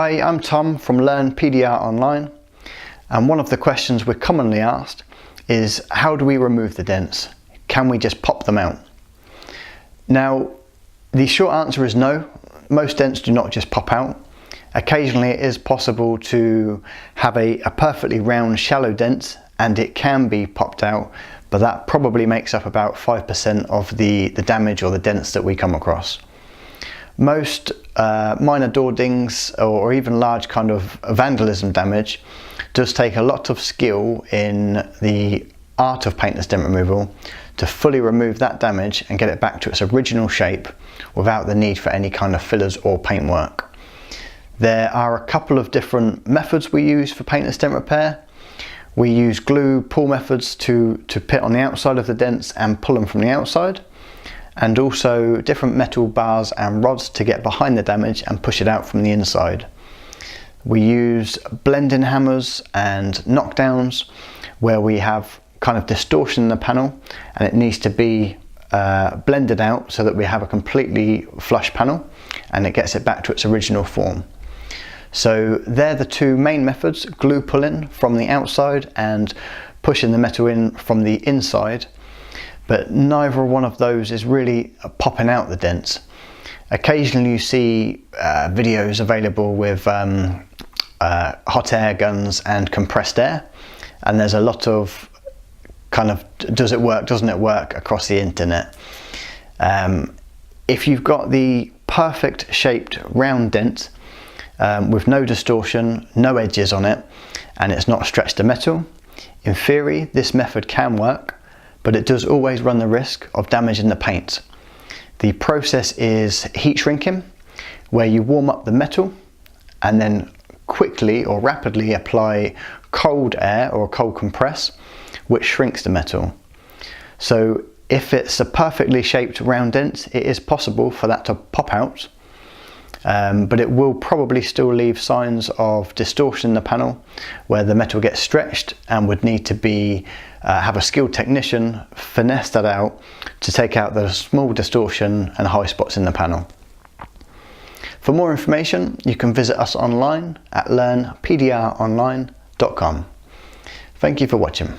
Hi, I'm Tom from Learn PDR Online, and one of the questions we're commonly asked is how do we remove the dents? Can we just pop them out? Now, the short answer is no. Most dents do not just pop out. Occasionally it is possible to have a perfectly round shallow dent and it can be popped out, but that probably makes up about 5% of the damage or the dents that we come across. Most minor door dings or even large kind of vandalism damage does take a lot of skill in the art of paintless dent removal to fully remove that damage and get it back to its original shape without the need for any kind of fillers or paintwork. There are a couple of different methods we use for paintless dent repair. We use glue pull methods to pit on the outside of the dents and pull them from the outside, and also different metal bars and rods to get behind the damage and push it out from the inside. We use blending hammers and knockdowns where we have kind of distortion in the panel and it needs to be blended out so that we have a completely flush panel and it gets it back to its original form. So they're the two main methods: glue pulling from the outside and pushing the metal in from the inside. But neither one of those is really popping out the dents. Occasionally you see videos available with hot air guns and compressed air, and there's a lot of kind of does it work, doesn't it work across the internet. If you've got the perfect shaped round dent with no distortion, no edges on it, and it's not stretched to metal, in theory this method can work, but it does always run the risk of damaging the paint. The process is heat shrinking, where you warm up the metal and then quickly or rapidly apply cold air or cold compress, which shrinks the metal. So if it's a perfectly shaped round dent, it is possible for that to pop out, but it will probably still leave signs of distortion in the panel where the metal gets stretched and would need to be have a skilled technician finesse that out to take out the small distortion and high spots in the panel. For more information, you can visit us online at learnpdronline.com. Thank you for watching.